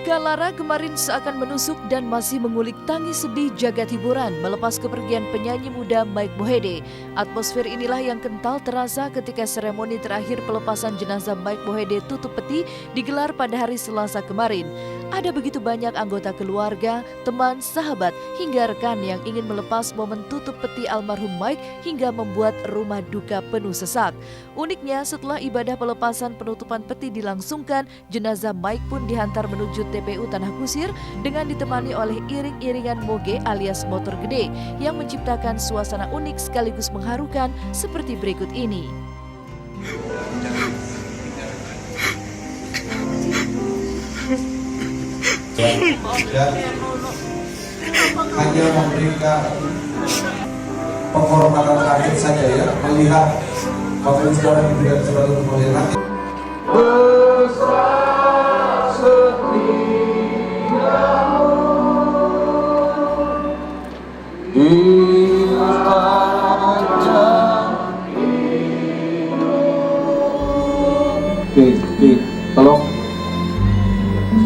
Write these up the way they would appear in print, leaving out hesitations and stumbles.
Duka lara kemarin seakan menusuk dan masih mengulik tangis sedih jagat hiburan melepas kepergian penyanyi muda Mike Mohede. Atmosfer inilah yang kental terasa ketika seremoni terakhir pelepasan jenazah Mike Mohede tutup peti digelar pada hari Selasa kemarin. Ada begitu banyak anggota keluarga, teman, sahabat, hingga rekan yang ingin melepas momen tutup peti almarhum Mike hingga membuat rumah duka penuh sesak. Uniknya setelah ibadah pelepasan penutupan peti dilangsungkan, jenazah Mike pun dihantar menuju TPU Tanah Kusir dengan ditemani oleh iring-iringan moge alias motor gede yang menciptakan suasana unik sekaligus mengharukan seperti berikut ini. Dan hanya memberikan penghormatan terakhir saja ya, melihat Bapak Saudara Ibu dan Saudara melihat besar setiamu di sepanjang hidup. Oke, tolong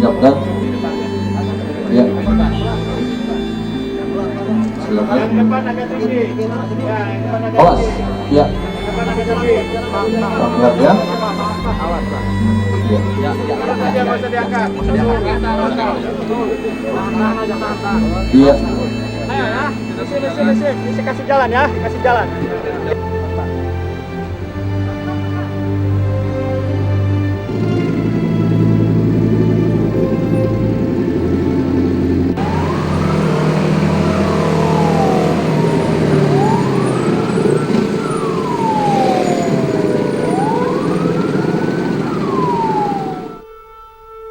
siapkan. Ya. Silakan. Awas. Ya. Lihat ya. Iya. Ayo ya. Bisa kasih jalan ya, kasih jalan.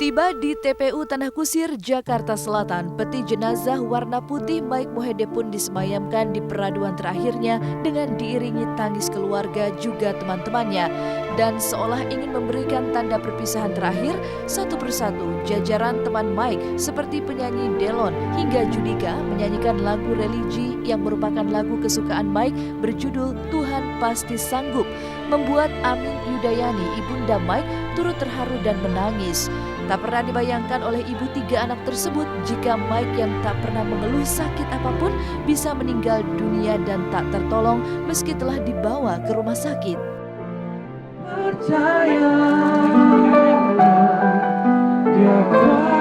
Tiba di TPU Tanah Kusir, Jakarta Selatan, peti jenazah warna putih Mike Mohede pun disemayamkan di peraduan terakhirnya dengan diiringi tangis keluarga juga teman-temannya. Dan seolah ingin memberikan tanda perpisahan terakhir, satu persatu jajaran teman Mike seperti penyanyi Delon hingga Judika menyanyikan lagu religi yang merupakan lagu kesukaan Mike berjudul Tuhan Pasti Sanggup, membuat Amin Yudayani, ibunda Mike, turut terharu dan menangis. Tak pernah dibayangkan oleh ibu tiga anak tersebut jika Mike yang tak pernah mengeluh sakit apapun bisa meninggal dunia dan tak tertolong meski telah dibawa ke rumah sakit. Percaya dia akan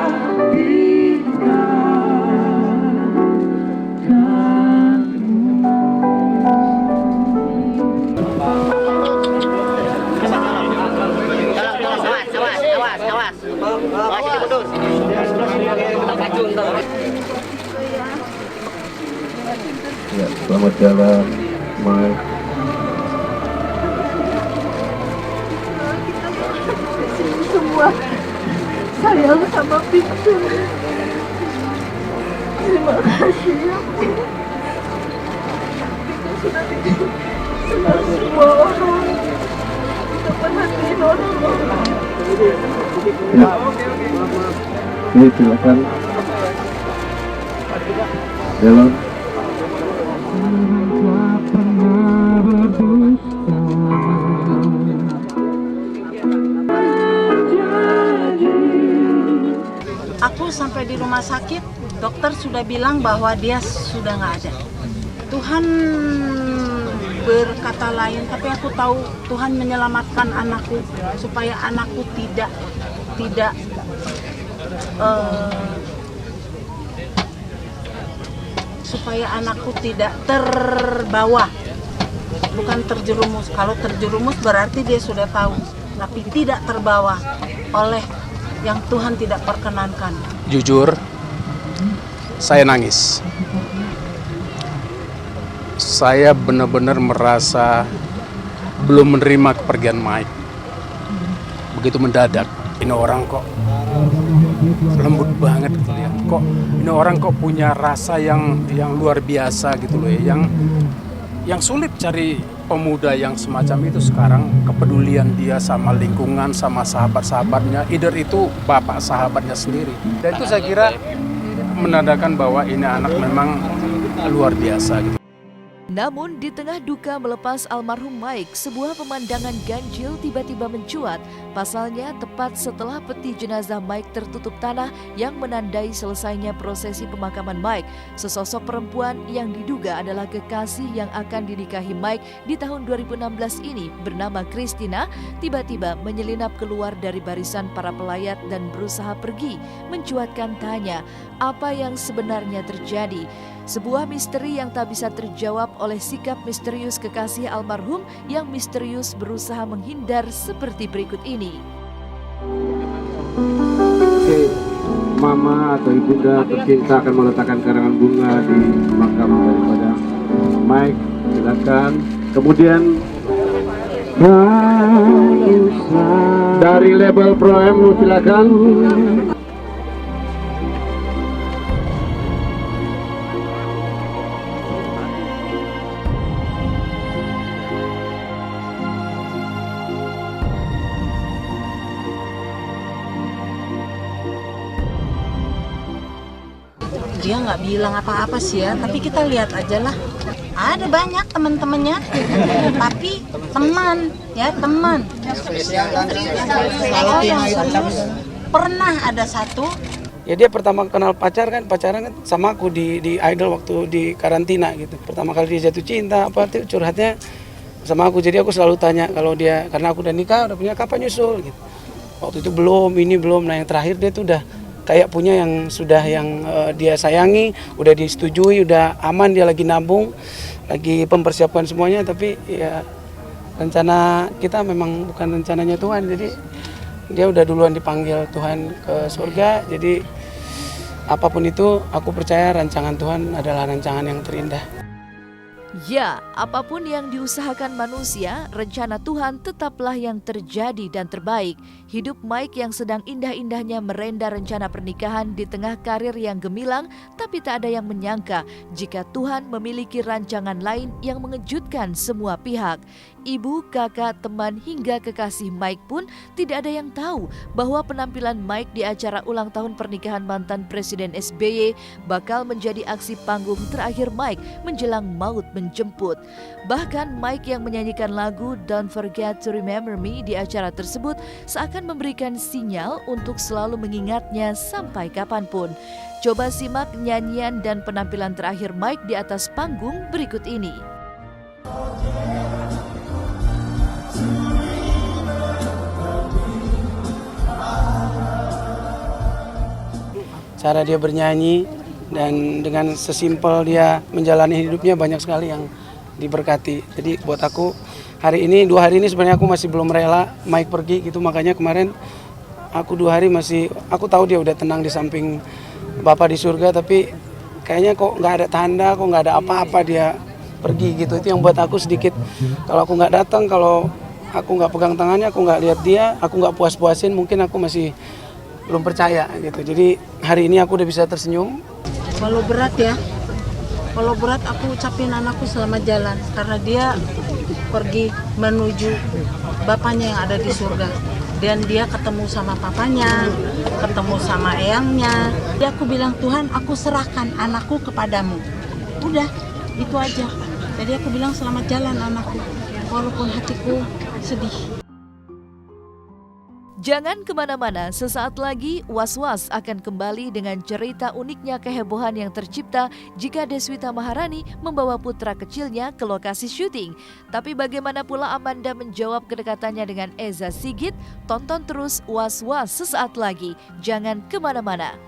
ya, selamat jalan, Mike. Semua sayang sama Vincent. Terima kasih ya. Vincent sudah bikin senang semua orang. Kita perhatiin orang-orang. Ya. Ini silakan. Jalan. Aku sampai di rumah sakit, dokter sudah bilang bahwa dia sudah nggak ada. Tuhan berkata lain, tapi aku tahu Tuhan menyelamatkan anakku supaya anakku tidak supaya anakku tidak terbawa, bukan terjerumus. Kalau terjerumus berarti dia sudah tahu, tapi tidak terbawa oleh yang Tuhan tidak perkenankan. Jujur, saya nangis. Saya benar-benar merasa belum menerima kepergian Mike. Begitu mendadak. Ini orang kok lembut banget gitu ya. Kok ini orang kok punya rasa yang luar biasa gitu loh ya. Yang sulit cari pemuda yang semacam itu sekarang, kepedulian dia sama lingkungan, sama sahabat-sahabatnya, either itu bapak sahabatnya sendiri. Dan itu saya kira menandakan bahwa ini anak memang luar biasa gitu. Namun di tengah duka melepas almarhum Mike, sebuah pemandangan ganjil tiba-tiba mencuat. Pasalnya tepat setelah peti jenazah Mike tertutup tanah yang menandai selesainya prosesi pemakaman Mike, sesosok perempuan yang diduga adalah kekasih yang akan dinikahi Mike di tahun 2016 ini bernama Christina tiba-tiba menyelinap keluar dari barisan para pelayat dan berusaha pergi, mencuatkan tanya apa yang sebenarnya terjadi. Sebuah misteri yang tak bisa terjawab oleh sikap misterius kekasih almarhum yang misterius berusaha menghindar seperti berikut ini. Oke, Mama atau Ibunda tercinta akan meletakkan karangan bunga di makam daripada Mike. Silakan. Kemudian dari label Pro M silakan. Dia nggak bilang apa-apa sih ya, tapi kita lihat aja lah. Ada banyak teman-temannya, tapi teman, ya teman. Kalau yang serius, pernah ada satu. Ya dia pertama kenal pacaran kan sama aku di Idol waktu di karantina gitu. Pertama kali dia jatuh cinta apa tuh curhatnya sama aku. Jadi aku selalu tanya kalau dia, karena aku udah nikah, udah punya, kapan nyusul gitu. Waktu itu belum, ini belum. Nah yang terakhir dia tuh udah kayak punya yang sudah yang dia sayangi, udah disetujui, udah aman, dia lagi nabung, lagi mempersiapkan semuanya. Tapi ya rencana kita memang bukan rencananya Tuhan. Jadi dia udah duluan dipanggil Tuhan ke surga. Jadi apapun itu aku percaya rancangan Tuhan adalah rancangan yang terindah. Ya, apapun yang diusahakan manusia, rencana Tuhan tetaplah yang terjadi dan terbaik. Hidup Mike yang sedang indah-indahnya merenda rencana pernikahan di tengah karir yang gemilang, tapi tak ada yang menyangka jika Tuhan memiliki rancangan lain yang mengejutkan semua pihak. Ibu, kakak, teman, hingga kekasih Mike pun tidak ada yang tahu bahwa penampilan Mike di acara ulang tahun pernikahan mantan Presiden SBY bakal menjadi aksi panggung terakhir Mike menjelang maut menjemput. Bahkan Mike yang menyanyikan lagu Don't Forget to Remember Me di acara tersebut seakan memberikan sinyal untuk selalu mengingatnya sampai kapanpun. Coba simak nyanyian dan penampilan terakhir Mike di atas panggung berikut ini. Cara dia bernyanyi dan dengan sesimpel dia menjalani hidupnya banyak sekali yang diberkati. Jadi buat aku hari ini, 2 hari ini sebenarnya aku masih belum rela Mike pergi gitu. Makanya kemarin aku 2 hari masih, aku tahu dia udah tenang di samping Bapa di surga, tapi kayaknya kok nggak ada tanda, kok nggak ada apa-apa dia pergi gitu. Itu yang buat aku sedikit, kalau aku nggak datang, kalau aku nggak pegang tangannya, aku nggak lihat dia, aku nggak puas-puasin, mungkin aku masih belum percaya gitu. Jadi hari ini aku udah bisa tersenyum. Walau berat ya, walau berat aku ucapin anakku selamat jalan karena dia pergi menuju bapaknya yang ada di surga. Dan dia ketemu sama papanya, ketemu sama eyangnya. Jadi aku bilang, Tuhan, aku serahkan anakku kepadamu. Udah, itu aja. Jadi aku bilang selamat jalan anakku, walaupun hatiku sedih. Jangan kemana-mana, sesaat lagi Was-Was akan kembali dengan cerita uniknya kehebohan yang tercipta jika Deswita Maharani membawa putra kecilnya ke lokasi syuting. Tapi bagaimana pula Amanda menjawab kedekatannya dengan Eza Sigit? Tonton terus Was-Was sesaat lagi. Jangan kemana-mana.